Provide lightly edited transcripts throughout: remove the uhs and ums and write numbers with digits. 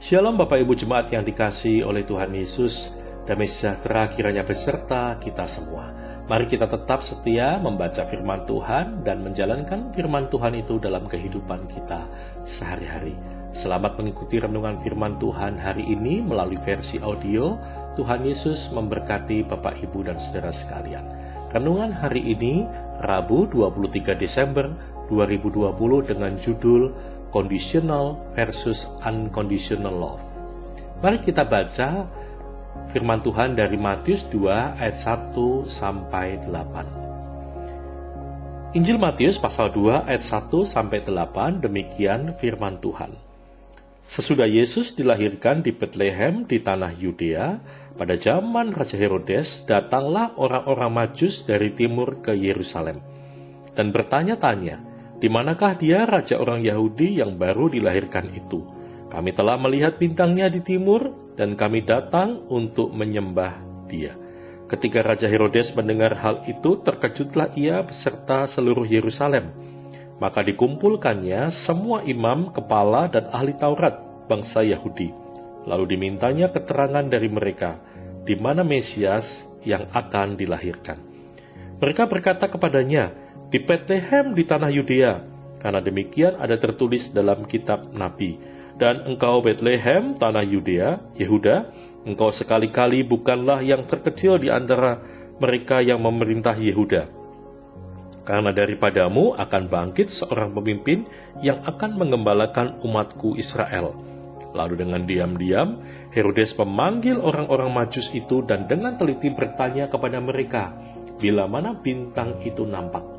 Shalom Bapak Ibu Jemaat yang dikasihi oleh Tuhan Yesus, damai sejahtera kiranya beserta kita semua. Mari kita tetap setia membaca firman Tuhan dan menjalankan firman Tuhan itu dalam kehidupan kita sehari-hari. Selamat mengikuti renungan firman Tuhan hari ini melalui versi audio. Tuhan Yesus memberkati Bapak Ibu dan Saudara sekalian. Renungan hari ini, Rabu 23 Desember 2020 dengan judul Conditional versus Unconditional Love. Mari kita baca firman Tuhan dari Matius 2 ayat 1 sampai 8. Injil Matius pasal 2 ayat 1 sampai 8, demikian firman Tuhan. Sesudah Yesus dilahirkan di Betlehem di tanah Yudea, pada zaman Raja Herodes, datanglah orang-orang Majus dari timur ke Yerusalem dan bertanya-tanya, di manakah dia raja orang Yahudi yang baru dilahirkan itu? Kami telah melihat bintangnya di timur dan kami datang untuk menyembah dia. Ketika Raja Herodes mendengar hal itu, terkejutlah ia beserta seluruh Yerusalem. Maka dikumpulkannya semua imam, kepala, dan ahli Taurat bangsa Yahudi. Lalu dimintanya keterangan dari mereka, di mana Mesias yang akan dilahirkan. Mereka berkata kepadanya, di Betlehem di tanah Yudea, karena demikian ada tertulis dalam kitab Nabi. Dan engkau Betlehem, tanah Yudea, Yehuda, engkau sekali-kali bukanlah yang terkecil di antara mereka yang memerintah Yehuda. Karena daripadamu akan bangkit seorang pemimpin yang akan menggembalakan umatku Israel. Lalu dengan diam-diam, Herodes memanggil orang-orang Majus itu dan dengan teliti bertanya kepada mereka, bila mana bintang itu nampak.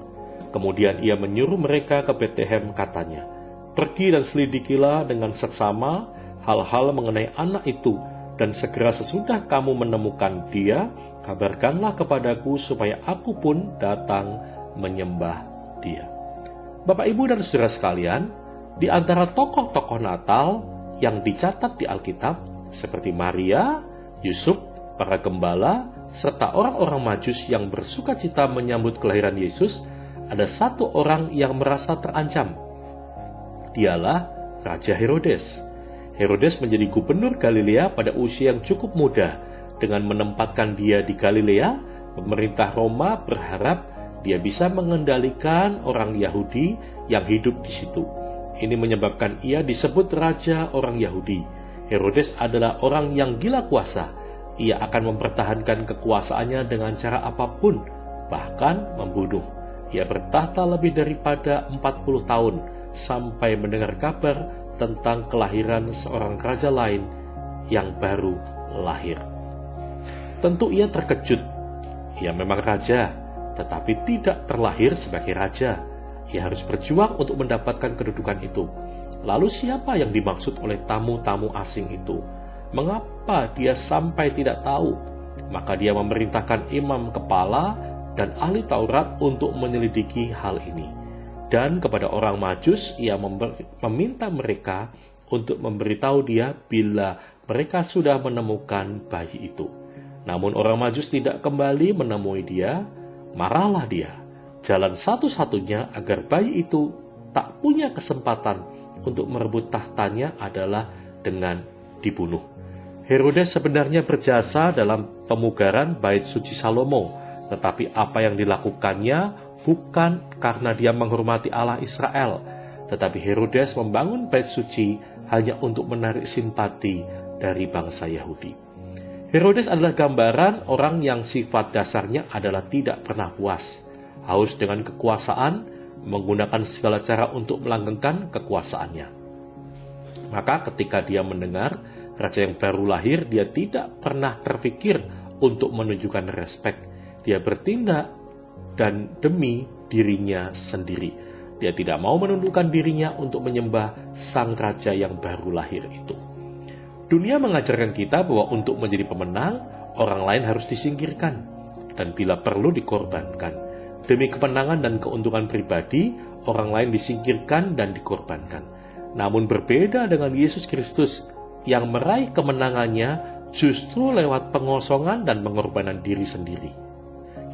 Kemudian ia menyuruh mereka ke Betlehem, katanya, pergi dan selidikilah dengan seksama hal-hal mengenai anak itu, dan segera sesudah kamu menemukan dia, kabarkanlah kepadaku supaya aku pun datang menyembah dia. Bapak, Ibu, dan Saudara sekalian, di antara tokoh-tokoh Natal yang dicatat di Alkitab, seperti Maria, Yusuf, para gembala, serta orang-orang Majus yang bersukacita menyambut kelahiran Yesus, ada satu orang yang merasa terancam. Dialah Raja Herodes. Herodes menjadi gubernur Galilea pada usia yang cukup muda. Dengan menempatkan dia di Galilea, pemerintah Roma berharap dia bisa mengendalikan orang Yahudi yang hidup di situ. Ini menyebabkan ia disebut Raja orang Yahudi. Herodes adalah orang yang gila kuasa. Ia akan mempertahankan kekuasaannya dengan cara apapun, bahkan membunuh. Ia bertahta lebih daripada 40 tahun sampai mendengar kabar tentang kelahiran seorang raja lain yang baru lahir. Tentu ia terkejut. Ia memang raja, tetapi tidak terlahir sebagai raja. Ia harus berjuang untuk mendapatkan kedudukan itu. Lalu siapa yang dimaksud oleh tamu-tamu asing itu? Mengapa dia sampai tidak tahu? Maka dia memerintahkan imam kepala dan ahli Taurat untuk menyelidiki hal ini. Dan kepada orang Majus, ia meminta mereka untuk memberitahu dia bila mereka sudah menemukan bayi itu. Namun orang Majus tidak kembali menemui dia. Marahlah dia. Jalan satu-satunya agar bayi itu tak punya kesempatan untuk merebut tahtanya adalah dengan dibunuh. Herodes sebenarnya berjasa dalam pemugaran bait suci Salomo, tetapi apa yang dilakukannya bukan karena dia menghormati Allah Israel, tetapi Herodes membangun bait suci hanya untuk menarik simpati dari bangsa Yahudi. Herodes adalah gambaran orang yang sifat dasarnya adalah tidak pernah puas, haus dengan kekuasaan, menggunakan segala cara untuk melanggengkan kekuasaannya. Maka ketika dia mendengar raja yang baru lahir, dia tidak pernah terfikir untuk menunjukkan respek. Dia bertindak dan demi dirinya sendiri. Dia tidak mau menundukkan dirinya untuk menyembah sang raja yang baru lahir itu. Dunia mengajarkan kita bahwa untuk menjadi pemenang, orang lain harus disingkirkan dan bila perlu dikorbankan. Demi kemenangan dan keuntungan pribadi, orang lain disingkirkan dan dikorbankan. Namun berbeda dengan Yesus Kristus yang meraih kemenangannya justru lewat pengosongan dan pengorbanan diri sendiri.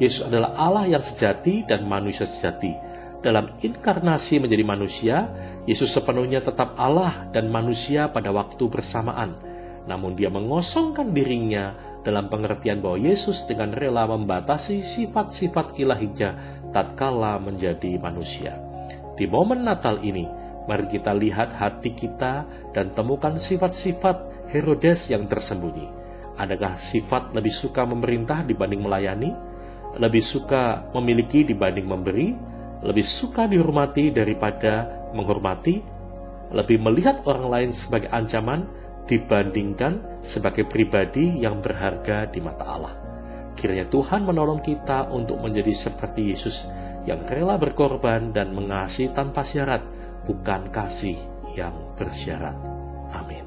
Yesus adalah Allah yang sejati dan manusia sejati. dalam inkarnasi menjadi manusia, Yesus sepenuhnya tetap Allah dan manusia pada waktu bersamaan. Namun dia mengosongkan dirinya dalam pengertian bahwa Yesus dengan rela membatasi sifat-sifat ilahinya tatkala menjadi manusia. Di momen Natal ini, mari kita lihat hati kita dan temukan sifat-sifat Herodes yang tersembunyi. Adakah sifat lebih suka memerintah dibanding melayani? Lebih suka memiliki dibanding memberi? Lebih suka dihormati daripada menghormati? Lebih melihat orang lain sebagai ancaman dibandingkan sebagai pribadi yang berharga di mata Allah. Kiranya Tuhan menolong kita untuk menjadi seperti Yesus yang rela berkorban dan mengasihi tanpa syarat, bukan kasih yang bersyarat. Amin.